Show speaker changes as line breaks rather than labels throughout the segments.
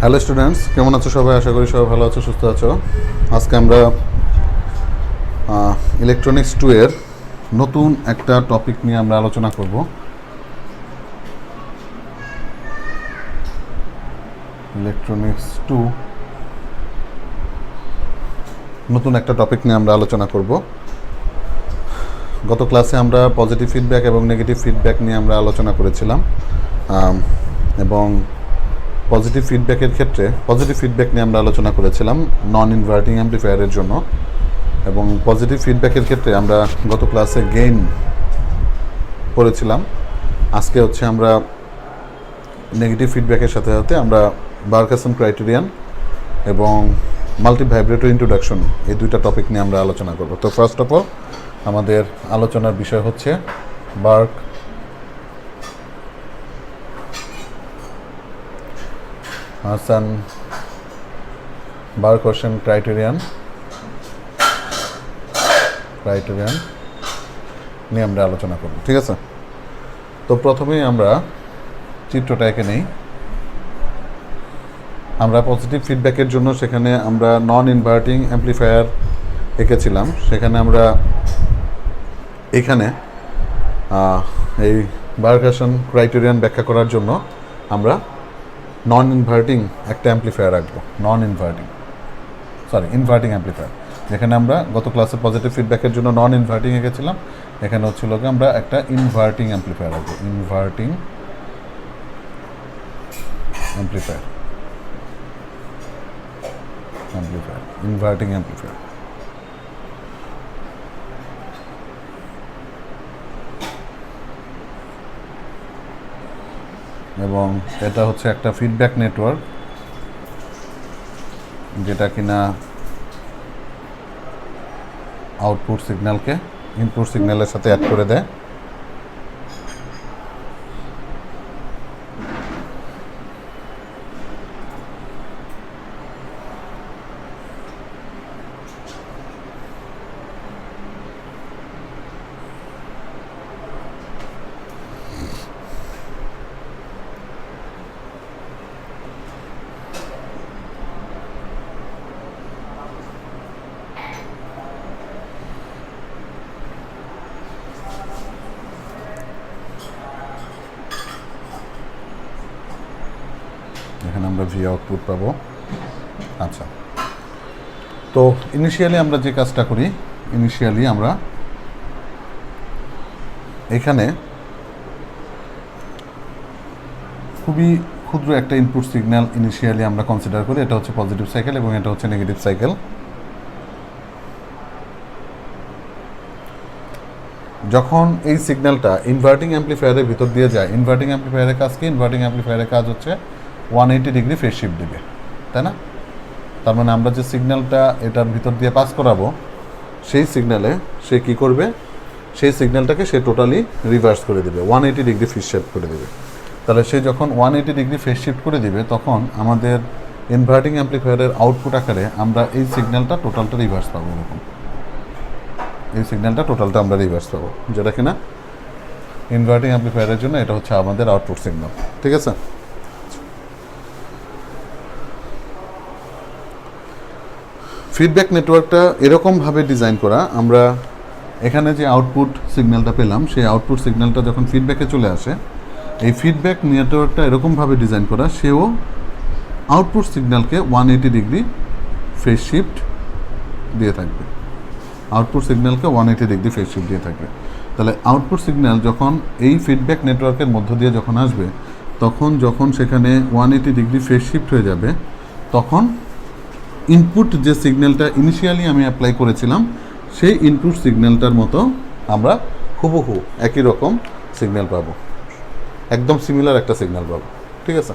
Hello students, কেমন আছো সবাই? আশা করি সবাই ভালো আছো, সুস্থ আছো। আজকে আমরা ইলেকট্রনিক্স 2 এর নতুন একটা টপিক নিয়ে আমরা আলোচনা করব। ইলেকট্রনিক্স 2 নতুন একটা টপিক নিয়ে আমরা আলোচনা করব। গত ক্লাসে আমরা পজিটিভ ফিডব্যাক এবং নেগেটিভ ফিডব্যাক নিয়ে আমরা আলোচনা করেছিলাম, এবং পজিটিভ ফিডব্যাকের ক্ষেত্রে পজিটিভ ফিডব্যাক নিয়ে আমরা আলোচনা করেছিলাম নন ইনভার্টিং অ্যাম্প্লিফায়ারের জন্য, এবং পজিটিভ ফিডব্যাকের ক্ষেত্রে আমরা গত ক্লাসে গেইন পড়েছিলাম। আজকে হচ্ছে আমরা নেগেটিভ ফিডব্যাকের সাথে সাথে আমরা বার্কাসন ক্রাইটেরিয়ান এবং মাল্টি ভাইব্রেটর ইন্ট্রোডাকশন, এই দুইটা টপিক নিয়ে আমরা আলোচনা করব। তো ফার্স্ট অফ অল আমাদের আলোচনার বিষয় হচ্ছে বার্কসন ক্রাইটেরিয়ান নিয়ে আমরা আলোচনা করব, ঠিক আছে? তো প্রথমেই আমরা চিত্রটা এঁকে নেই। আমরা পজিটিভ ফিডব্যাকের জন্য সেখানে আমরা নন ইনভার্টিং অ্যাম্প্লিফায়ার এঁকেছিলাম। সেখানে আমরা এখানে এই বার্কসন ক্রাইটেরিয়ান ব্যাখ্যা করার জন্য আমরা নন ইনভার্টিং একটা অ্যাম্প্লিফায়ার রাখবো, ইনভার্টিং অ্যাম্প্লিফায়ার। যেখানে আমরা গত ক্লাসে পজিটিভ ফিডব্যাকের জন্য নন ইনভার্টিং এঁকেছিলাম, এখানে হচ্ছিল কি আমরা একটা ইনভার্টিং অ্যাম্প্লিফায়ার রাখবো, ইনভার্টিং অ্যাম্প্লিফায়ার। এবং এটা হচ্ছে একটা ফিডব্যাক নেটওয়ার্ক, যেটা কিনা আউটপুট সিগন্যালকে ইনপুট সিগন্যালের সাথে অ্যাড করে দেয়। এখানে আমরা ভি আউটপুট পাবো। আচ্ছা, তো ইনিশিয়ালি আমরা যে কাজটা করি, আমরা এখানে খুবই ক্ষুদ্র একটা ইনপুট সিগন্যাল ইনিশিয়ালি আমরা কনসিডার করি। এটা হচ্ছে পজিটিভ সাইকেল এবং এটা হচ্ছে নেগেটিভ সাইকেল। যখন এই সিগন্যালটা ইনভার্টিং অ্যাম্প্লিফায়ারের ভিতর দিয়ে যায়, ইনভার্টিং অ্যাম্প্লিফায়ারের কাজ কি? ইনভার্টিং অ্যাম্প্লিফায়ারের কাজ হচ্ছে 180 ডিগ্রি ফেজ শিফট দিবে, তাই না? তার মানে আমরা যে সিগন্যালটা এটার ভিতর দিয়ে পাস করাবো, সেই সিগন্যালে সে কী করবে? সেই সিগন্যালটাকে সে টোটালি রিভার্স করে দেবে, 180 ডিগ্রি ফেজ শিফট করে দেবে। তাহলে সে যখন 180 ডিগ্রি ফেজ শিফট করে দিবে, তখন আমাদের ইনভার্টিং অ্যাম্প্লিফায়ারের আউটপুট আকারে আমরা এই সিগন্যালটা টোটালটা রিভার্স পাবো। এরকম এই সিগন্যালটা টোটালটা আমরা রিভার্স পাবো, যেটা কিনা ইনভার্টিং অ্যাম্প্লিফায়ারের জন্য এটা হচ্ছে আমাদের আউটপুট সিগন্যাল, ঠিক আছে? ফিডব্যাক নেটওয়ার্কটা এরকমভাবে ডিজাইন করা, আমরা এখানে যে আউটপুট সিগন্যালটা পেলাম, সেই আউটপুট সিগন্যালটা যখন ফিডব্যাকে চলে আসে, এই ফিডব্যাক নেটওয়ার্কটা এরকমভাবে ডিজাইন করা, সেও আউটপুট সিগন্যালকে 180 ডিগ্রি ফেজ শিফট দিয়ে থাকবে। তাহলে আউটপুট সিগন্যাল যখন এই ফিডব্যাক নেটওয়ার্কের মধ্য দিয়ে যখন আসবে, যখন সেখানে 180 ডিগ্রি ফেজ শিফট হয়ে যাবে, তখন ইনপুট যে সিগন্যালটা ইনিশিয়ালি আমি অ্যাপ্লাই করেছিলাম, সেই ইনপুট সিগন্যালটার মতো আমরা হুবহু একই রকম সিগন্যাল পাবো, একদম সিমিলার একটা সিগন্যাল পাবো, ঠিক আছে?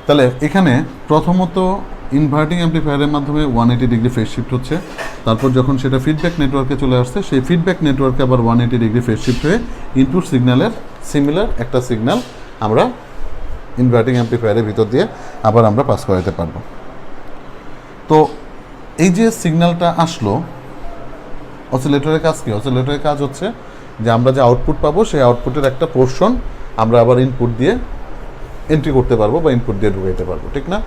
তাহলে এখানে প্রথমত ইনভার্টিং অ্যাম্প্লিফায়ারের মাধ্যমে 180 ডিগ্রি ফেজ শিফট হচ্ছে। তারপর যখন সেটা ফিডব্যাক নেটওয়ার্কে চলে আসছে, সেই ফিডব্যাক নেটওয়ার্কে আবার 180 ডিগ্রি ফেজ শিফট হয়ে ইনপুট সিগন্যালের সিমিলার একটা সিগন্যাল আমরা ইনভার্টিং অ্যাম্প্লিফায়ারের ভিতর দিয়ে আবার আমরা পাস করাতে পারবো। তো এই যে সিগন্যালটা আসলো, অসিলেটরের কাজ কি? অসিলেটরের কাজ হচ্ছে যে আমরা যে আউটপুট পাবো, সেই আউটপুটের একটা পোর্শন আমরা আবার ইনপুট দিয়ে এন্ট্রি করতে পারবো বা ইনপুট দিয়ে ঢুকাইতে পারবো, ঠিক না?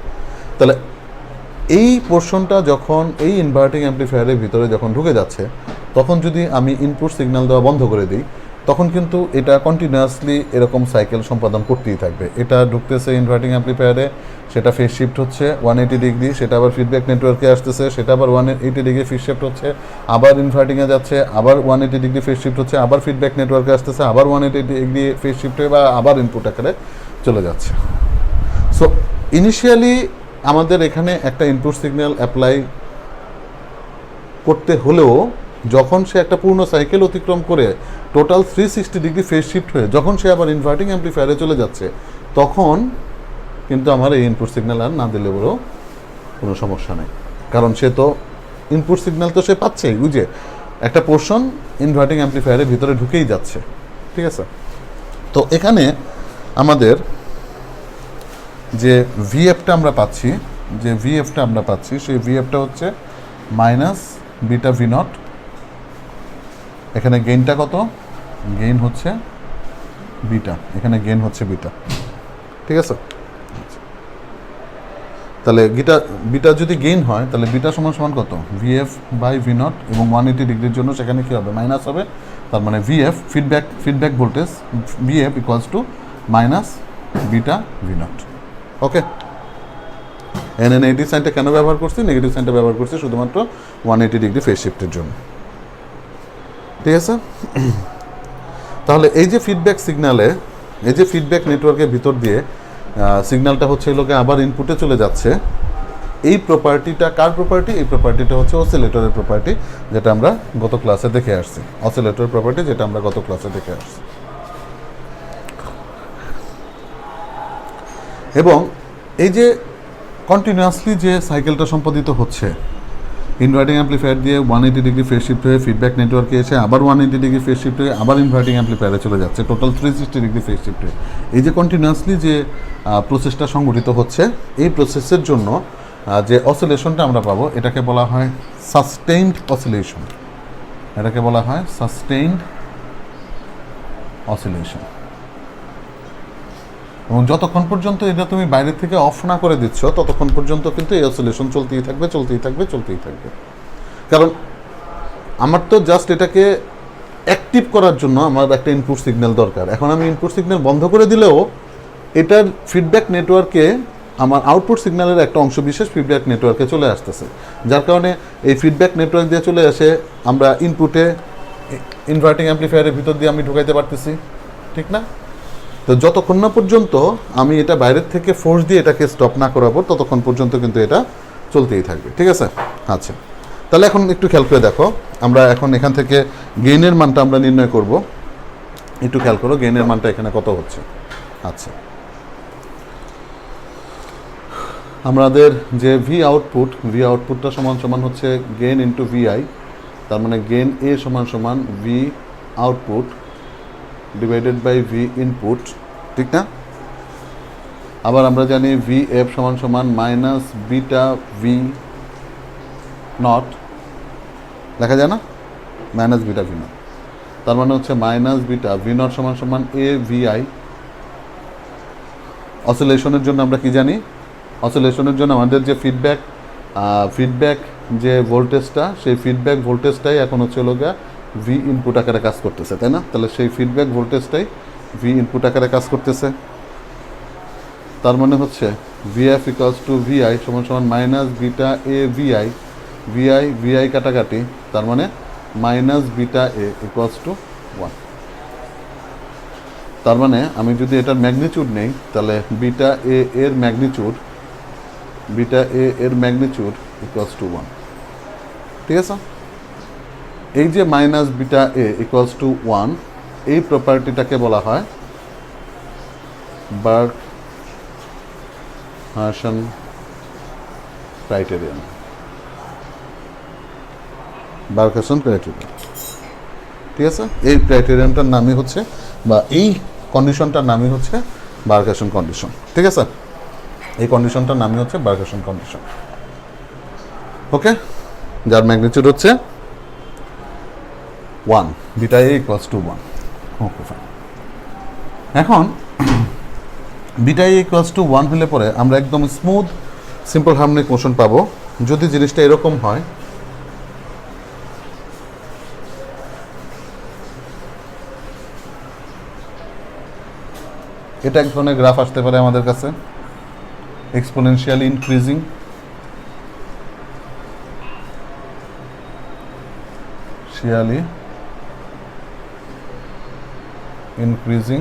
তাহলে এই পোর্শনটা যখন এই ইনভার্টিং অ্যাম্প্লিফায়ারের ভিতরে যখন ঢুকে যাচ্ছে, তখন যদি আমি ইনপুট সিগন্যাল দেওয়া বন্ধ করে দিই, তখন কিন্তু এটা কন্টিনিউয়াসলি এরকম সাইকেল সম্পাদন করতেই থাকবে। এটা ঢুকতেছে ইনভার্টিং অ্যাম্প্লিফায়ারে, সেটা ফেজ শিফট হচ্ছে 180 ডিগ্রি, সেটা আবার ফিডব্যাক নেটওয়ার্কে আসতেছে, সেটা আবার 180 ডিগ্রি ফেজ শিফট হচ্ছে, আবার ইনভার্টিংয়ে যাচ্ছে, আবার 180 ডিগ্রি ফেজ শিফট হচ্ছে, আবার ফিডব্যাক নেটওয়ার্কে আসতেছে, আবার 180 ডিগ্রি ফেজ শিফট হয়ে বা আবার ইনপুট আকারে চলে যাচ্ছে। সো ইনিশিয়ালি আমাদের এখানে একটা ইনপুট সিগন্যাল অ্যাপ্লাই করতে হলেও যখন সে একটা পূর্ণ সাইকেল অতিক্রম করে টোটাল 360 ডিগ্রি ফেজ শিফট হয়ে যখন সে আবার ইনভার্টিং অ্যাম্প্লিফায়ারে চলে যাচ্ছে, তখন কিন্তু আমার এই ইনপুট সিগন্যাল আর না দিলে বড় কোনো সমস্যা নেই, কারণ সে তো ইনপুট সিগন্যাল তো সে পাচ্ছেই, বুঝে একটা পোর্শন ইনভার্টিং অ্যাম্প্লিফায়ারের ভিতরে ঢুকেই যাচ্ছে। ঠিক আছে, তো এখানে আমাদের যে ভিএফটা আমরা পাচ্ছি, সেই ভিএফটা হচ্ছে মাইনাস বিটা ভি নট। এখানে গেইনটা কত? গেইন হচ্ছে বিটা, এখানে গেইন হচ্ছে বিটা। ঠিক আছে, তাহলে বিটা যদি গেইন হয় তাহলে বিটা সমান সমান কত? ভিএফ বাই ভি নট, এবং 180 ডিগ্রির জন্য সেখানে কী হবে? মাইনাস হবে। তার মানে VF feedback voltage VF equals to minus beta V naught. Okay, এখানে নেগেটিভ সাইনটা কেন ব্যবহার করছি? নেগেটিভ সাইনটা ব্যবহার করছি শুধুমাত্র 180 ডিগ্রি ফেজ শিফটের জন্য। ঠিক আছে, তাহলে এই যে ফিডব্যাক নেটওয়ার্কের ভিতর দিয়ে সিগন্যালটা হচ্ছে লোকে আবার ইনপুটে চলে যাচ্ছে, এই প্রপার্টিটা কার প্রপার্টি? এই প্রপার্টিটা হচ্ছে অসিলেটরের প্রপার্টি, যেটা আমরা গত ক্লাসে দেখে আসছি। এবং এই যে কন্টিনিউয়াসলি যে সাইকেলটা সম্পাদিত হচ্ছে, ইনভার্টিং অ্যাম্প্লিফায়ার দিয়ে 180 ডিগ্রি ফেজ শিফট হয়ে ফিডব্যাক নেটওয়ার্কে এসে আবার 180 ডিগ্রি ফেজ শিফট হয়ে আবার ইনভার্টিং অ্যাম্প্লিফায়ারে চলে যাচ্ছে, টোটাল 360 ডিগ্রি ফেজ শিফট হয়ে। এই যে কন্টিনিউয়াসলি যে প্রসেসটা সংঘটিত হচ্ছে, এই প্রসেসের জন্য যে অসিলেশনটা আমরা পাবো, এটাকে বলা হয় সাস্টেইনড অসিলেশন। এবং যতক্ষণ পর্যন্ত এটা তুমি বাইরে থেকে অফ না করে দিচ্ছ, ততক্ষণ পর্যন্ত কিন্তু এই অসিলেশন চলতেই থাকবে। কারণ আমার তো জাস্ট এটাকে অ্যাক্টিভ করার জন্য আমার একটা ইনপুট সিগন্যাল দরকার। এখন আমি ইনপুট সিগন্যাল বন্ধ করে দিলেও এটার ফিডব্যাক নেটওয়ার্কে আমার আউটপুট সিগন্যালের একটা অংশ বিশেষ ফিডব্যাক নেটওয়ার্কে চলে আসতেছে, যার কারণে এই ফিডব্যাক নেটওয়ার্ক দিয়ে চলে আসে আমরা ইনপুটে ইনভার্টিং অ্যাম্প্লিফায়ারের ভিতর দিয়ে আমি ঢুকাইতে পারতেছি। ঠিক না? তো যতক্ষণ না পর্যন্ত আমি এটা বাইরের থেকে ফোর্স দিয়ে এটাকে স্টপ না করাবো, ততক্ষণ পর্যন্ত কিন্তু এটা চলতেই থাকবে। ঠিক আছে, আচ্ছা, তাহলে এখন একটু খেয়াল করে দেখো, আমরা এখন এখান থেকে গেইনের মানটা আমরা নির্ণয় করব। একটু খেয়াল করো গেইনের মানটা এখানে কত হচ্ছে। আচ্ছা, আমাদের যে ভি আউটপুটটা সমান হচ্ছে গেইন ইন্টু ভিআই, তার মানে গেইন এ সমান V output divided by V input. ঠিক না? আবার আমরা জানি ভি এফ সমান মাইনাস বিটা ভি নট, লেখা যায় না? মাইনাস বিটা ভি নট, তার মানে হচ্ছে মাইনাস বিটা ভি নট সমান এ ভিআই। অসিলেশনের জন্য আমরা কি জানি? অসিলেশনের জন্য আমাদের যে ফিডব্যাক যে ভোল্টেজটা, সেই ফিডব্যাক ভোল্টেজটাই এখন হচ্ছে লোকা ভি ইনপুট আকারে কাজ করতেছে, তাই না? তাহলে সেই ফিডব্যাক ভোল্টেজটাই ভি ইনপুট আকারে কাজ করতেছে। তার মানে হচ্ছে ভিএফ ইকুয়ালস টু ভিআই সমান মাইনাস বিটা এ ভিআই কাটাকাটি, তার মানে minus beta A equals to 1। তার মানে আমি যদি এটার ম্যাগনিচিউড নেই, তাহলে বিটা এ এর ম্যাগনিচিউড ইকুয়ালস টু 1। ঠিক আছে, এই যে minus beta A equals to 1, এই প্রপার্টিটাকে বলা হয় বার্ক-হার্সন ক্রাইটেরিয়ান। ঠিক আছে, এই ক্রাইটেরিয়ানটার নামই হচ্ছে, বা এই কন্ডিশনটার নামই হচ্ছে বার্ক-হার্সন কন্ডিশন। ঠিক আছে, এই কন্ডিশনটার নামই হচ্ছে বার্ক-হার্সন কন্ডিশন। ওকে, যার ম্যাগনিটিউড হচ্ছে 1, beta A equals to 1। Okay, fine. এখন বিটা এ ইকুয়ালস টু 1 হলে পরে আমরা একদম স্মুথ সিম্পল হারমোনিক মোশন পাবো। যদি জিনিসটা এরকম হয়, এটা এক ধরনের গ্রাফ আসতে পারে আমাদের কাছে, এক্সপোনেনশিয়ালি ইনক্রিজিং, শিয়ালি ইনক্রিজিং।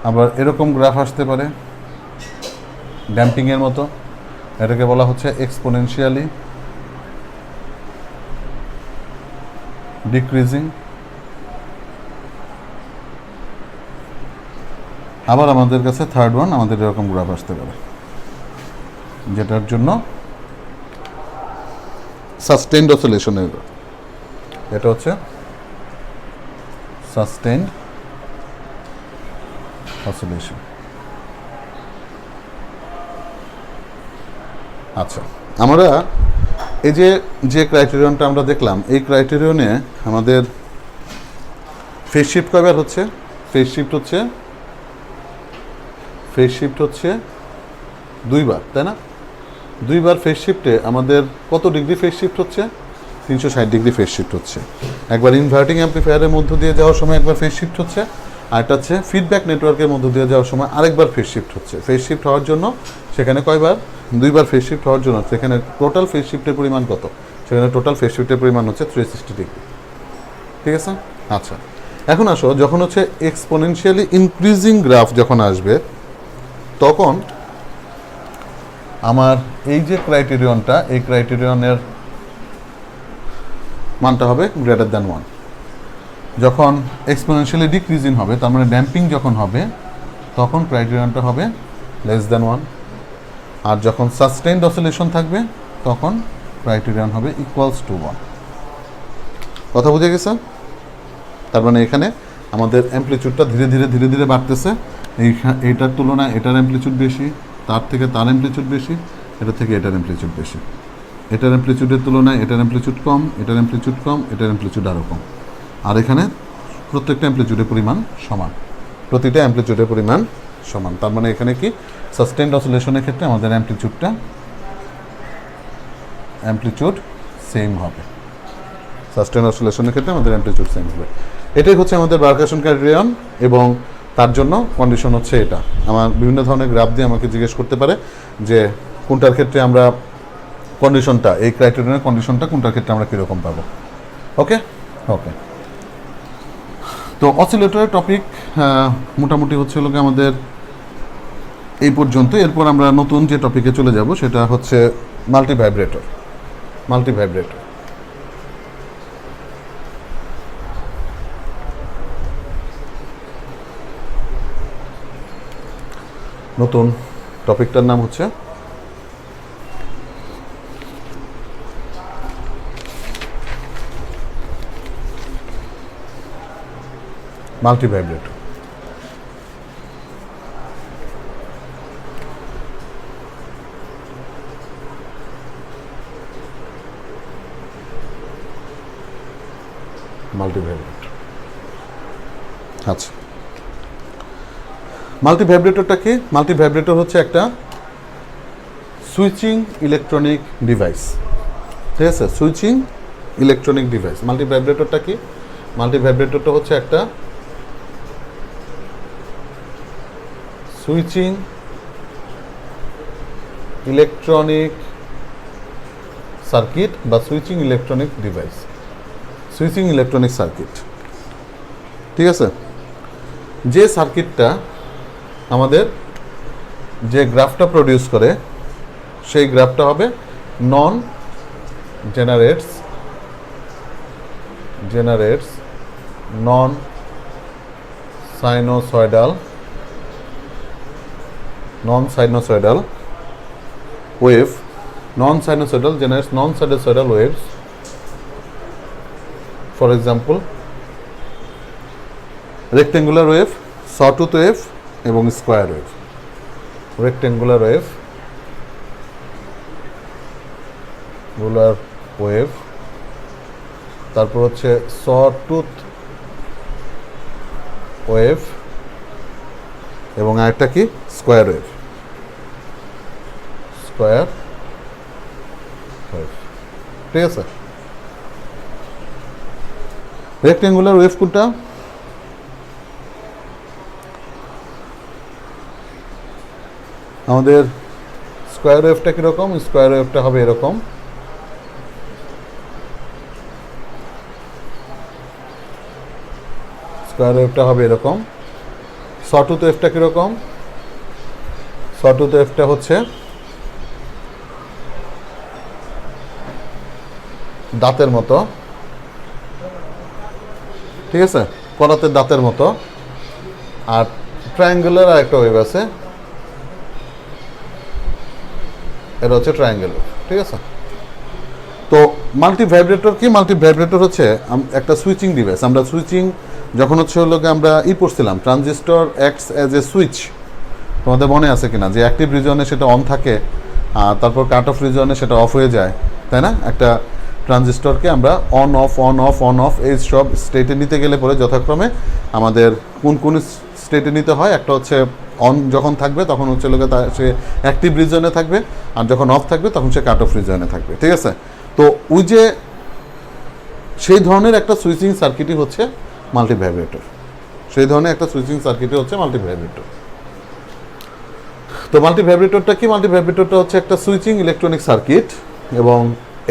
আবার এরকম গ্রাফ আসতে পারে ড্যাম্পিংয়ের মতো, এটাকে বলা হচ্ছে এক্সপোনেনশিয়ালি ডিক্রিজিং। আবার আমাদের কাছে থার্ড ওয়ান, আমাদের এরকম গ্রাফ আসতে পারে, যেটার জন্য সাস্টেইনড অসিলেশনের, এটা হচ্ছে সাস্টেইনড অসিলেশন। আচ্ছা, আমরা এই যে ক্রাইটেরিয়নটা আমরা দেখলাম, এই ক্রাইটেরিয়নে আমাদের ফেজ শিফট কয়বার হচ্ছে? ফেজ শিফট হচ্ছে দুইবার, তাই না? দুইবার ফেজ শিফটে আমাদের কত ডিগ্রি ফেজ শিফট হচ্ছে? 360 ডিগ্রি ফেজ শিফট হচ্ছে। একবার ইনভার্টিং অ্যাম্প্লিফায়ারের মধ্য দিয়ে যাওয়ার সময় একবার ফেজ শিফট হচ্ছে, আর এটা হচ্ছে ফিডব্যাক নেটওয়ার্কের মধ্য দিয়ে যাওয়ার সময় আরেকবার ফেজ শিফট হচ্ছে। ফেজ শিফট হওয়ার জন্য সেখানে কয়বার? দুইবার ফেজ শিফট হওয়ার জন্য সেখানে টোটাল ফেজ শিফটের পরিমাণ কত? সেখানে টোটাল ফেজ শিফটের পরিমাণ হচ্ছে 360 ডিগ্রি। ঠিক আছে? আচ্ছা, এখন আসো, যখন হচ্ছে এক্সপোনেনশিয়ালি ইনক্রিজিং গ্রাফ যখন আসবে, তখন আমার এই যে ক্রাইটেরিয়নটা, এই ক্রাইটেরিয়নের মানটা হবে গ্রেটার দ্যান 1। যখন এক্সপোনেনশিয়ালি ডিক্রিজিং হবে, তার মানে ড্যাম্পিং যখন হবে, তখন ক্রাইটেরিয়নটা হবে লেস দ্যান 1। আর যখন সাস্টেইনড অসিলেশন থাকবে, তখন ক্রাইটেরিয়ন হবে ইকুয়ালস টু 1। কথা বুঝে গেছে? তার মানে এখানে আমাদের অ্যাম্প্লিটিউডটা ধীরে ধীরে বাড়তেছে। এইটার তুলনায় এটার অ্যাম্প্লিটিউড বেশি, তার থেকে তার অ্যাম্প্লিটিউড বেশি, এটা থেকে এটার অ্যাম্প্লিটিউড বেশি। এটার অ্যাম্প্লিটিউডের তুলনায় এটার অ্যাম্প্লিটিউড কম, এটার অ্যাম্প্লিটিউড কম, এটার অ্যাম্প্লিটিউড আরও কম। আর এখানে প্রত্যেকটা অ্যাম্প্লিটিউডের পরিমাণ সমান, প্রতিটা অ্যাম্প্লিটিউডের পরিমাণ সমান। তার মানে এখানে কি, সাস্টেইনড অসিলেশনের ক্ষেত্রে আমাদের অ্যাম্প্লিটিউড সেম হবে। সাস্টেইনড অসিলেশনের ক্ষেত্রে আমাদের অ্যাম্প্লিটিউড সেম হবে। এটাই হচ্ছে আমাদের বার্কাশন ক্রাইটেরিয়ন, এবং তার জন্য কন্ডিশন হচ্ছে এটা। আমার বিভিন্ন ধরনের গ্রাফ দিয়ে আমাকে জিজ্ঞেস করতে পারে যে কোনটার ক্ষেত্রে আমরা কন্ডিশনটা, এই ক্রাইটেরিয়নের কন্ডিশনটা কোনটার ক্ষেত্রে আমরা কীরকম পাবো। ওকে ওকে, তো অসিলেটরের টপিক মোটামুটি হচ্ছে লোকে আমাদের এই পর্যন্ত। এরপর আমরা নতুন যে টপিকে চলে যাব, সেটা হচ্ছে মাল্টিভাইব্রেটর। নতুন টপিকটার নাম হচ্ছে মাল্টিভাইব্রেটর। আচ্ছা, মাল্টিভাইব্রেটরটা কি? মাল্টিভাইব্রেটর হচ্ছে একটা সুইচিং ইলেকট্রনিক ডিভাইস। ঠিক আছে, সুইচিং ইলেকট্রনিক ডিভাইস। মাল্টিভাইব্রেটরটা কি? মাল্টিভাইব্রেটরটা হচ্ছে একটা সুইচিং ইলেকট্রনিক সার্কিট বা switching electronic device, switching electronic circuit. ঠিক আছে, যে সার্কিটটা আমাদের যে গ্রাফটা প্রডিউস করে, সেই গ্রাফটা হবে non generates non sinusoidal wave, non sinusoidal generates non sinusoidal waves. For example, rectangular wave, sawtooth wave এবং স্কোয়ার ওয়েভ। রেক্টেঙ্গুলার ওয়েভ, তারপর হচ্ছে সটুথ ওয়েভ, এবং আরেকটা কি স্কোয়ার ওয়েভ, স্কোয়ার ওয়েভ। ঠিক আছে, রেক্টেঙ্গুলার ওয়েভ কোনটা? আমাদের স্কোয়ার ওয়েভটা কীরকম? স্কোয়ার ওয়েভটা হবে এরকম, স্কোয়ার ওয়েভটা হবে এরকম। সটুথ ওয়েভটা কীরকম? সটুথ ওয়েভটা হচ্ছে দাঁতের মতো, ঠিক আছে, করাতের দাঁতের মতো। আর ট্রায়াঙ্গুলার আর একটা ওয়েভ আছে, এটা হচ্ছে ট্রায়াঙ্গেল, ঠিক আছে। তো মাল্টি ভাইব্রেটর কি? মাল্টি ভাইব্রেটর হচ্ছে একটা সুইচিং ডিভাইস। আমরা সুইচিং যখন হচ্ছে হলো আমরা পড়ছিলাম, transistor acts as a switch, তোমাদের মনে আছে কিনা, যে অ্যাক্টিভ রিজনে সেটা অন থাকে আর তারপর কাট অফ রিজনে সেটা অফ হয়ে যায়, তাই না? একটা ট্রানজিস্টরকে আমরা on of on of on of এই সব স্টেটে নিতে গেলে পরে যথাক্রমে আমাদের কোন কোন স্টেটে নিতে হয়, একটা হচ্ছে অন যখন থাকবে তখন হচ্ছে লোকে সে অ্যাক্টিভ রিজনে থাকবে, আর যখন অফ থাকবে তখন সে কাট অফ রিজনে থাকবে, ঠিক আছে। তো ওই যে সেই ধরনের একটা সুইচিং সার্কিটই হচ্ছে মাল্টি ভাইব্রেটর, সেই ধরনের একটা সুইচিং সার্কিটই হচ্ছে মাল্টি ভাইব্রেটর। তো মাল্টি ভাইব্রেটরটা কি? মাল্টি ভাইব্রেটরটা হচ্ছে একটা সুইচিং ইলেকট্রনিক সার্কিট, এবং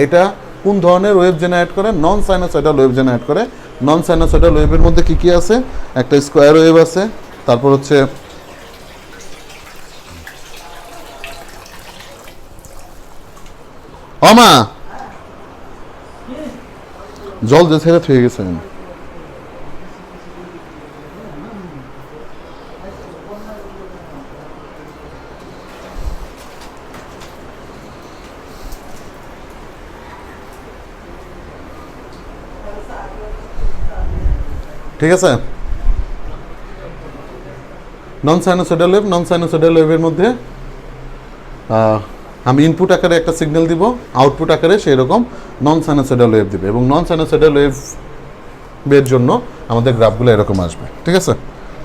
এটা কোন ধরনের ওয়েভ জেনারেট করে? নন সাইনোসয়েডাল ওয়েভ জেনারেট করে। নন সাইনোসয়েডাল ওয়েভের মধ্যে কি কি আছে? একটা স্কোয়ার ওয়েভ আছে, তারপর হচ্ছে অমা জল যে ছেড়ে থেকে গেছে। ঠিক আছে, নন সাইনোসয়েডাল ওয়েভ, নন সাইনোসয়েডাল ওয়েভের মধ্যে আমি ইনপুট আকারে একটা সিগন্যাল দিব, আউটপুট আকারে সেই রকম নন সাইনোসয়েডাল ওয়েভ দিবে, এবং নন সাইনোসয়েডাল ওয়েভের জন্য আমাদের গ্রাফগুলো এরকম আসবে, ঠিক আছে।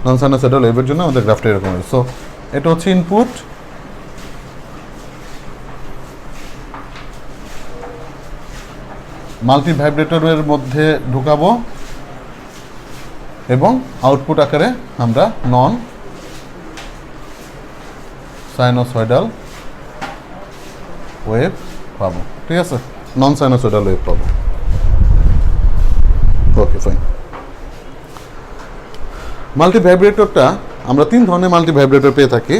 নন সাইনোসয়েডাল ওয়েভের জন্য আমাদের গ্রাফটা এরকম আসবে। সো এটা হচ্ছে ইনপুট, মাল্টি ভাইব্রেটরের মধ্যে ঢুকাবো, এবং আউটপুট আকারে আমরা নন সাইনোসয়েডাল ওয়েভ পাবো, ঠিক আছে, নন সাইনোসয়েডাল ওয়েভ পাবো। ওকে, ফাইন। মাল্টি ভাইব্রেটরটা আমরা তিন ধরনের মাল্টি ভাইব্রেটর পেয়ে থাকি।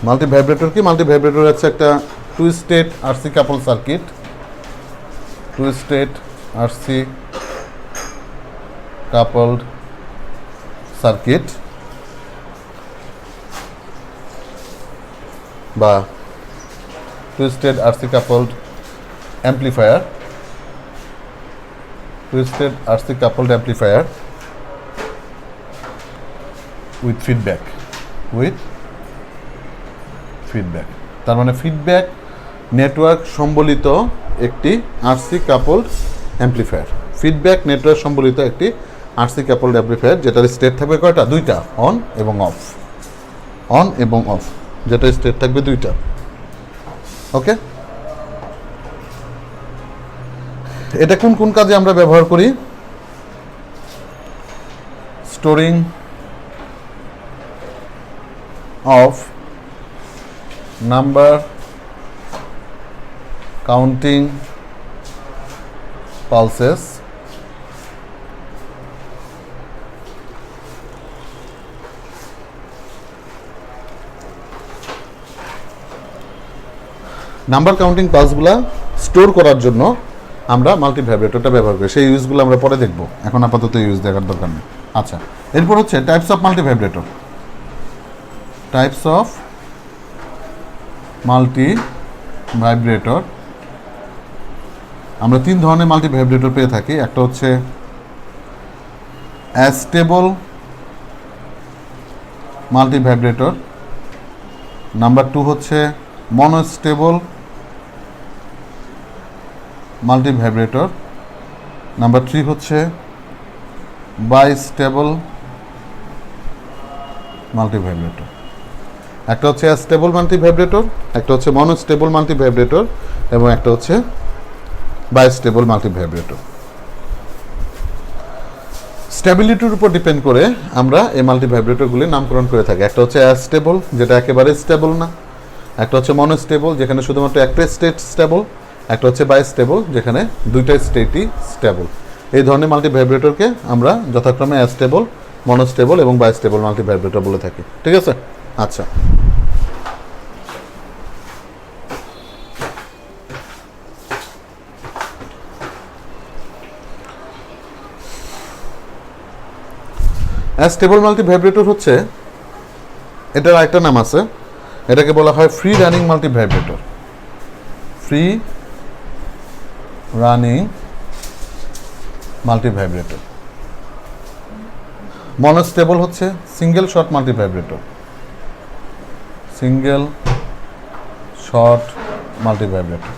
মাল্টি ভাইব্রেটর কি? মাল্টি ভাইব্রেটর হচ্ছে একটা two state RC couple circuit, two state RC coupled circuit, বা two state RC coupled amplifier, two state RC coupled amplifier with feedback, with feedback. তার মানে ফিডব্যাক নেটওয়ার্ক সম্বলিত একটি RC coupled amplifier, feedback network সম্বলিত একটি RC coupled amplifier, যেটার state থাকবে কয়টা? দুইটা, অন এবং অফ, অন এবং অফ, যেটা স্টেট থাকবে দুইটা। ওকে, এটা কোন কোন কাজে আমরা ব্যবহার করি? Storing of number, counting pulses, number counting পালসগুলা স্টোর করার জন্য আমরা মাল্টি ভাইব্রেটরটা ব্যবহার করি। সেই ইউজগুলো আমরা পরে দেখব, এখন আপাতত ইউজ দেখার দরকার নেই। আচ্ছা, এরপর হচ্ছে types of multi vibrator. Types of multi vibrator, আমরা তিন ধরনের মাল্টি ভাইব্রেটর পেয়ে থাকি। একটা হচ্ছে অ্যাস্টেবল মাল্টি ভাইব্রেটর, নাম্বার টু হচ্ছে মনোস্টেবল মাল্টি ভাইব্রেটর, নাম্বার থ্রি হচ্ছে বাইস্টেবল মাল্টিভাইব্রেটর। একটা হচ্ছে স্টেবল মাল্টিভাইব্রেটর, একটা হচ্ছে মনোস্টেবল মাল্টিভাইব্রেটর এবং একটা হচ্ছে বাইস্টেবল মাল্টিভাইব্রেটর। স্টেবিলিটির উপর ডিপেন্ড করে আমরা এই মাল্টিভাইব্রেটরগুলির নামকরণ করে থাকি। একটা হচ্ছে অ্যাস্টেবল, যেটা একেবারে স্টেবল না। একটা হচ্ছে মনোস্টেবল, যেখানে শুধুমাত্র একটা স্টেট স্টেবল। একটা হচ্ছে বাইস্টেবল, যেখানে দুইটা স্টেটই স্টেবল। এই ধরনের মাল্টিভাইব্রেটরকে আমরা যথাক্রমে অ্যাস্টেবল, মনোস্টেবল এবং বাইস্টেবল মাল্টিভাইব্রেটর বলে থাকি। ঠিক আছে? আচ্ছা, স্টেবল মাল্টিভাইব্রেটর হচ্ছে, এটার একটা নাম আছে, এটাকে বলা হয় free running multivibrator. Free running multivibrator. Monostable হচ্ছে single shot multivibrator. Single shot multivibrator.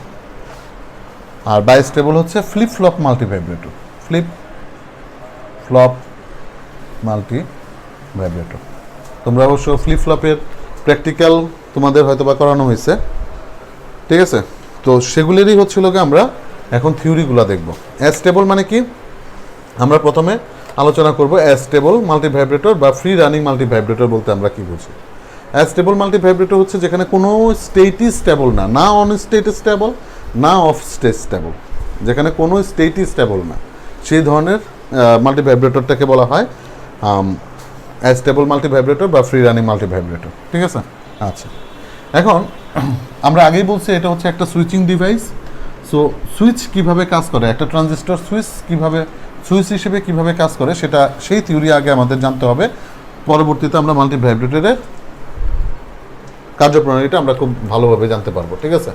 আর বাইস্টেবল হচ্ছে flip flop multivibrator. Flip flop multivibrator. তোমরা অবশ্য ফ্লিপ ফ্লপের প্র্যাকটিক্যাল তোমাদের হয়তো বা করানো হয়েছে। ঠিক আছে? তো সেগুলিরই হচ্ছিল কি আমরা এখন থিওরিগুলো দেখব। অ্যাস্টেবল মানে কি আমরা প্রথমে আলোচনা করব। অ্যাস্টেবল মাল্টিভাইব্রেটর বা ফ্রি রানিং মাল্টিভাইব্রেটর বলতে আমরা কি বুঝি? অ্যাস্টেবল মাল্টিভাইব্রেটর হচ্ছে যেখানে কোনো স্টেটই স্টেবল না, না অন স্টেট স্টেবল, না অফ স্টেট স্টেবল, যেখানে কোনো স্টেটই স্টেবল না, সেই ধরনের মাল্টিভাইব্রেটরটাকে বলা হয় অ্যাস্টেবল মাল্টিভাইব্রেটর বা ফ্রি রানিং মাল্টিভাইব্রেটর। ঠিক আছে? আচ্ছা, এখন আমরা আগেই বলছি এটা হচ্ছে একটা সুইচিং ডিভাইস। সো সুইচ কিভাবে কাজ করে, একটা ট্রানজিস্টর সুইচ কিভাবে, সুইচ হিসেবে কিভাবে কাজ করে, সেটা সেই থিওরি আগে আমাদের জানতে হবে। পরবর্তীতে আমরা মাল্টিভাইব্রেটরের কার্যপ্রণালীটা আমরা খুব ভালোভাবে জানতে পারবো। ঠিক আছে?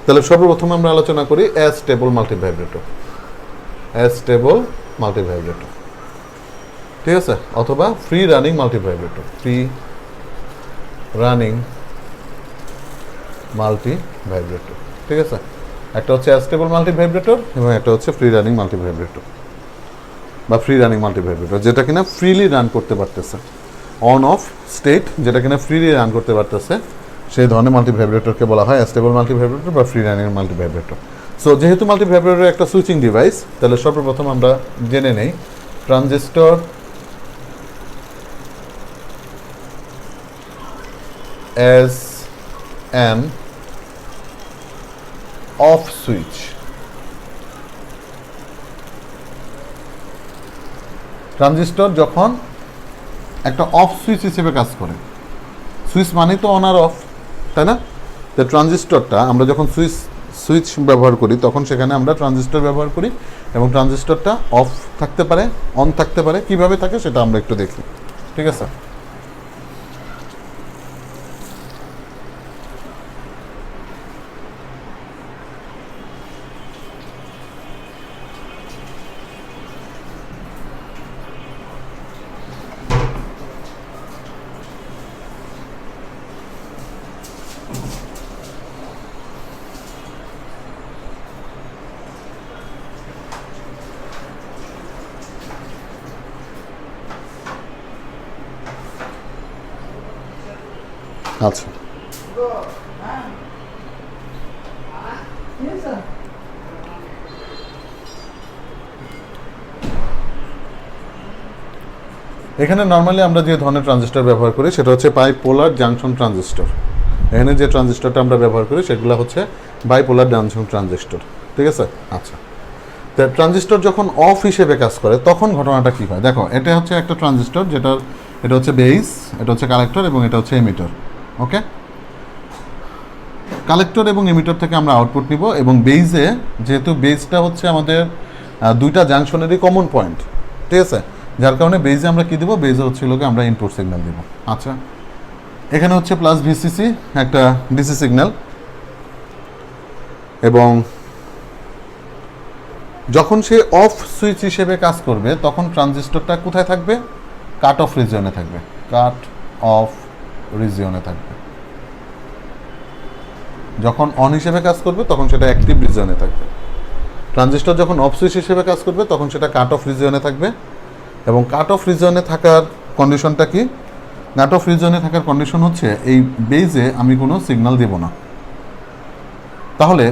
তাহলে সর্বপ্রথম আমরা আলোচনা করি অ্যাস্টেবল মাল্টিভাইব্রেটর। অ্যাস্টেবল মাল্টিভাইব্রেটর, ঠিক আছে, অথবা free running multivibrator. Free running multivibrator. ঠিক আছে? একটা হচ্ছে অ্যাস্টেবল মাল্টিভাইব্রেটর এবং একটা হচ্ছে ফ্রি রানিং মাল্টিভাইব্রেটর বা ফ্রি রানিং মাল্টিভাইব্রেটর, যেটা কিনা ফ্রিলি রান করতে পারতেছে। অন অফ স্টেট যেটা কিনা ফ্রিলি রান করতে পারতেছে, সেই ধরনের মাল্টিভাইব্রেটরকে বলা হয় অ্যাস্টেবল মাল্টিভাইব্রেটর বা ফ্রি রানিং মাল্টিভাইব্রেটর। সো যেহেতু মাল্টিভাইব্রেটর একটা সুইচিং ডিভাইস, তাহলে সর্বপ্রথম আমরা জেনে নেই transistor as an off switch। Transistor যখন একটা অফ সুইচ হিসেবে কাজ করে, সুইচ মানে তো অন আর অফ, তাই না? তো ট্রানজিস্টরটা আমরা যখন সুইচ ব্যবহার করি তখন সেখানে আমরা ট্রানজিস্টর ব্যবহার করি এবং ট্রানজিস্টরটা অফ থাকতে পারে, অন থাকতে পারে। কিভাবে থাকে সেটা আমরা একটু দেখি। ঠিক আছে? আচ্ছা, এখানে নর্মালি আমরা যে ধরনের ট্রানজিস্টর ব্যবহার করি সেটা হচ্ছে বাইপোলার জাংশন ট্রানজিস্টর। এখানে যে ট্রানজিস্টরটা আমরা ব্যবহার করি সেগুলো হচ্ছে বাইপোলার জাংশন ট্রানজিস্টর। ঠিক আছে? আচ্ছা, তো ট্রানজিস্টর যখন অফ হিসেবে কাজ করে তখন ঘটনাটা কী হয় দেখো। এটা হচ্ছে একটা ট্রানজিস্টর, এটা হচ্ছে বেস, এটা হচ্ছে কালেক্টর এবং এটা হচ্ছে এমিটর। ওকে, কালেক্টর এবং এমিটর থেকে আমরা আউটপুট নিব এবং বেইজে, যেহেতু বেসটা হচ্ছে আমাদের দুইটা জাংশনেরই কমন পয়েন্ট, ঠিক আছে, যার কারণে বেইজে আমরা কী দেবো, বেইজে হচ্ছে লোকে আমরা ইনপুট সিগন্যাল দেবো। আচ্ছা, এখানে হচ্ছে প্লাস ভিসিসি একটা ডিসি সিগন্যাল, এবং যখন সে অফ সুইচ হিসেবে কাজ করবে তখন ট্রানজিস্টরটা কোথায় থাকবে? কাট অফ রিজিয়নে থাকবে। কাট অফ রিজিয়নে থাকবে। যখন অন হিসেবে কাজ করবে তখন সেটা অ্যাক্টিভ রিজিয়নে থাকবে। ট্রানজিস্টর যখন অফ সুইচ হিসেবে কাজ করবে তখন সেটা কাট অফ রিজিয়নে থাকবে, এবং কাট অফ রিজনে থাকার কন্ডিশনটা কি? কাট অফ রিজনে থাকার কন্ডিশন হচ্ছে এই বেজে আমি কোনো সিগন্যাল দেব না। তাহলে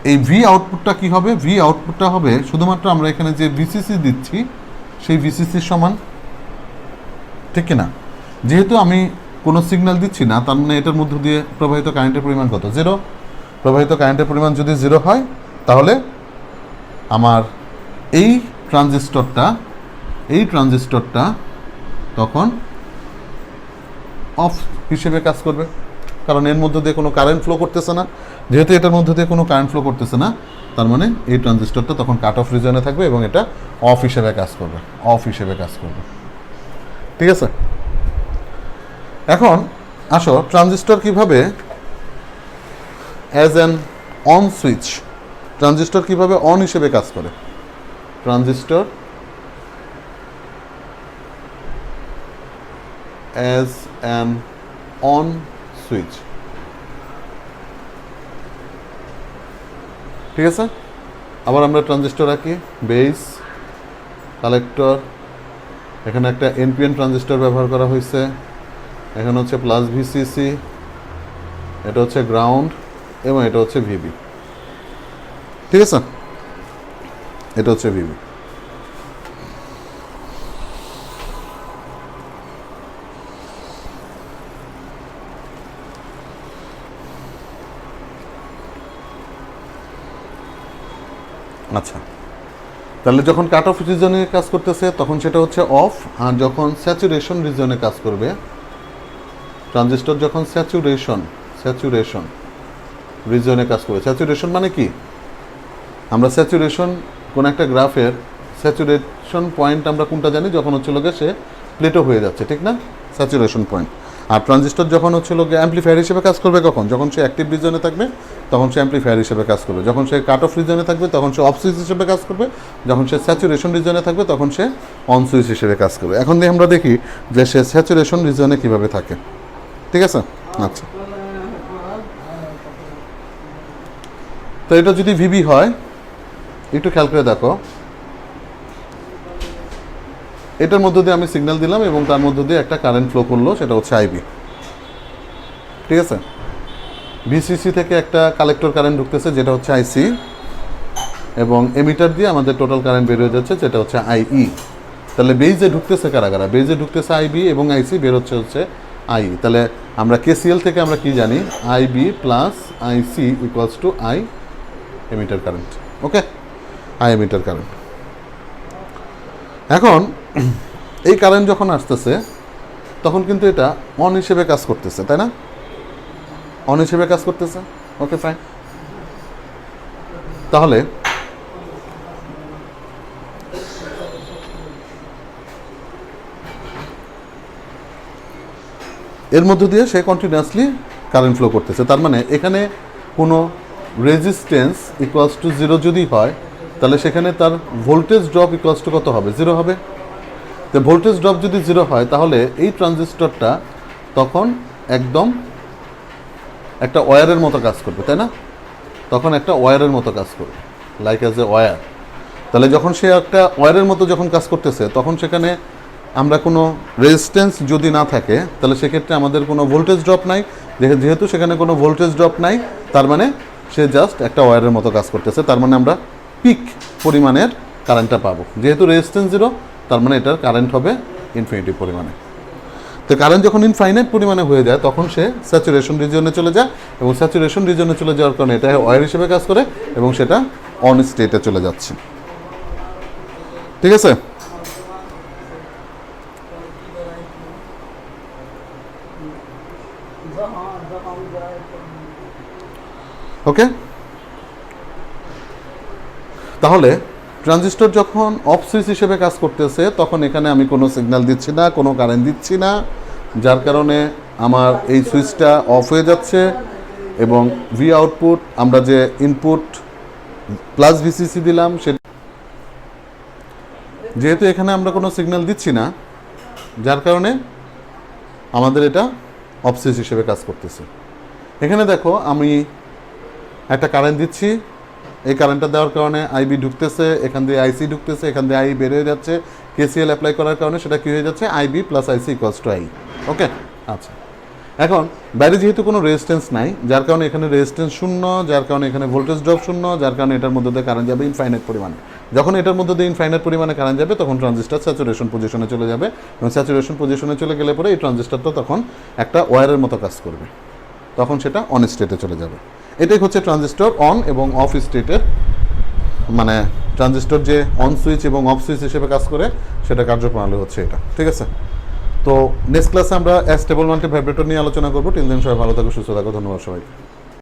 এই ভি আউটপুটটা কি হবে? ভি আউটপুটটা হবে শুধুমাত্র আমরা এখানে যে ভিসিসি দিচ্ছি সেই ভিসিসির সমান, ঠিক কিনা? যেহেতু আমি কোনো সিগন্যাল দিচ্ছি না, তার মানে এটার মধ্য দিয়ে প্রবাহিত কারেন্টের পরিমাণ কত? 0। প্রবাহিত কারেন্টের পরিমাণ যদি 0 হয় তাহলে আমার এই ট্রানজিস্টরটা তখন অফ হিসেবে কাজ করবে, কারণ এর মধ্যে দিয়ে কোনো কারেন্ট ফ্লো করতেছে না। যেহেতু এটার মধ্যে দিয়ে কোনো কারেন্ট ফ্লো করতেছে না, তার মানে এই ট্রানজিস্টরটা তখন কাট অফ রিজনে থাকবে এবং এটা অফ হিসেবে কাজ করবে, ঠিক আছে? এখন আসো ট্রানজিস্টর কিভাবে as an on switch, transistor কিভাবে অন হিসেবে কাজ করে। Transistor as an on switch, ঠিক আছে? আবার আমরা ট্রানজিস্টর আঁকি, বেস, কালেক্টর, এখানে একটা এনপিএন ট্রানজিস্টর ব্যবহার করা হয়েছে, এখানে হচ্ছে প্লাস ভিসিসি, এটা হচ্ছে গ্রাউন্ড এবং এটা হচ্ছে ভিবি, ঠিক আছে? এটা হচ্ছে ভিবি। আচ্ছা, তাহলে যখন কাট অফ রিজনে কাজ করতেছে তখন সেটা হচ্ছে অফ, আর যখন স্যাচুরেশন রিজনে কাজ করবে ট্রানজিস্টর, যখন স্যাচুরেশন রিজনে কাজ করবে। স্যাচুরেশন মানে কি? আমরা স্যাচুরেশন কোন একটা গ্রাফের স্যাচুরেশন পয়েন্ট আমরা কোনটা জানি? যখন হচ্ছে লোকে সে প্লেটো হয়ে যাচ্ছে, ঠিক না? Saturation point. আর ট্রানজিস্টর যখন হচ্ছে লোকে অ্যাম্পলিফায়ার হিসেবে কাজ করবে কখন? যখন সে অ্যাক্টিভ রিজনে থাকবে তখন সে অ্যাম্পলিফায়ার হিসেবে কাজ করবে, যখন সে কাট অফ রিজনে থাকবে তখন সে অফ সুইচ হিসেবে কাজ করবে, যখন সে স্যাচুরেশন রিজনে থাকবে তখন সে অন সুইচ হিসেবে কাজ করবে। এখন দিয়ে আমরা দেখি যে সে স্যাচুরেশন রিজনে কীভাবে থাকে, ঠিক আছে? আচ্ছা, তো এটা যদি ভিবি হয়, একটু খেয়াল করে দেখো, এটার মধ্য দিয়ে আমি সিগন্যাল দিলাম এবং তার মধ্য দিয়ে একটা কারেন্ট ফ্লো করলো, সেটা হচ্ছে আইবি, ঠিক আছে? ভিসিসি থেকে একটা কালেক্টর কারেন্ট ঢুকতেছে যেটা হচ্ছে আইসি, এবং এমিটার দিয়ে আমাদের টোটাল কারেন্ট বের হয়ে যাচ্ছে যেটা হচ্ছে আইই। তাহলে বেজে ঢুকতেছে কারা? বেজে ঢুকতেছে আইবি এবং আইসি, বের হচ্ছে আই। তাহলে আমরা কেসিএল থেকে আমরা কি জানি? IB plus IC equals to I emitter current, okay? I emitter current. এখন এই কারেন্ট যখন আসতেছে তখন কিন্তু এটা অন হিসেবে কাজ করতেছে, তাই না? অন হিসেবে কাজ করতেছে, ওকে ফাইন। তাহলে এর মধ্য দিয়ে সে কন্টিনিউয়াসলি কারেন্ট ফ্লো করতেছে, তার মানে এখানে কোনো রেজিস্ট্যান্স ইকুয়ালস টু 0 যদি হয় তাহলে সেখানে তার ভোল্টেজ ড্রপ ইকুয়ালস টু কত হবে? 0 হবে। তো ভোল্টেজ ড্রপ যদি 0 হয় তাহলে এই ট্রানজিস্টরটা তখন একদম একটা ওয়্যারের মতো কাজ করবে, তাই না? তখন একটা ওয়্যারের মতো কাজ করবে, লাইক অ্যাজ এ ওয়্যার। তাহলে যখন সে একটা ওয়্যারের মতো যখন কাজ করতেছে তখন সেখানে আমরা কোনো রেজিস্ট্যান্স যদি না থাকে তাহলে সেক্ষেত্রে আমাদের কোনো ভোল্টেজ ড্রপ নাই। যেহেতু সেখানে কোনো ভোল্টেজ ড্রপ নাই, তার মানে সে জাস্ট একটা ওয়্যারের মতো কাজ করতেছে, তার মানে আমরা পিক পরিমাণের কারেন্টটা পাবো। যেহেতু রেজিস্ট্যান্স 0, তার মানে এটার কারেন্ট হবে ইনফিনিটি পরিমাণে। তো কারেন্ট যখন ইনফাইনাইট পরিমাণে হয়ে যায় তখন সে স্যাচুরেশন রিজনে চলে যায়, এবং স্যাচুরেশন রিজনে চলে যাওয়ার কারণে এটা ওয়্যার হিসেবে কাজ করে এবং সেটা অন স্টেটে চলে যাচ্ছে, ঠিক আছে? ওকে, তাহলে ট্রানজিস্টর যখন অফ সুইচ হিসেবে কাজ করতেছে তখন এখানে আমি কোনো সিগন্যাল দিচ্ছি না, কোনো কারেন্ট দিচ্ছি না, যার কারণে আমার এই সুইচটা অফ হয়ে যাচ্ছে এবং ভি আউটপুট আমরা যে ইনপুট প্লাস ভিসিসি দিলাম সেটা, যেহেতু এখানে আমরা কোনো সিগন্যাল দিচ্ছি না যার কারণে আমাদের এটা অফ সুইচ হিসেবে কাজ করতেছে। এখানে দেখো আমি একটা কারেন্ট দিচ্ছি, এই কারেন্টটা দেওয়ার কারণে আইবি ঢুকতেছে, এখান দিয়ে আইসি ঢুকতেছে, এখান দিয়ে আই বের হয়ে যাচ্ছে, কেসিএল অ্যাপ্লাই করার কারণে সেটা কী হয়ে যাচ্ছে, IB plus IC equals to I. Okay, আচ্ছা। এখন বাইরে যেহেতু কোনো রেজিস্ট্যান্স নাই, যার কারণে এখানে রেজিস্ট্যান্স শূন্য, যার কারণে এখানে ভোল্টেজ ড্রপ শূন্য, যার কারণে এটার মধ্যে দিয়ে কারেন্ট যাবে ইনফাইনাইট পরিমাণে। যখন এটার মধ্যে দিয়ে ইনফাইনাইট পরিমাণে কারেন্ট যাবে তখন ট্রানজিস্টার স্যাচুরেশন পজিশনে চলে যাবে, এবং স্যাচুরেশন পজিশনে চলে গেলে পরে এই ট্রানজিস্টারটা তখন একটা ওয়্যারের মতো কাজ করবে, তখন সেটা অন স্টেটে চলে যাবে। এটাই হচ্ছে ট্রানজিস্টর অন এবং অফ স্টেটের, মানে ট্রানজিস্টর যে অন সুইচ এবং অফ সুইচ হিসেবে কাজ করে সেটা কার্যপ্রণালী হচ্ছে এটা। ঠিক আছে, তো নেক্সট ক্লাসে আমরা স্টেবল মাল্টি ভাইব্রেটর নিয়ে আলোচনা করবো। টিল দেন সবাই ভালো থাকো, সুস্থ থাকো, ধন্যবাদ সবাইকে।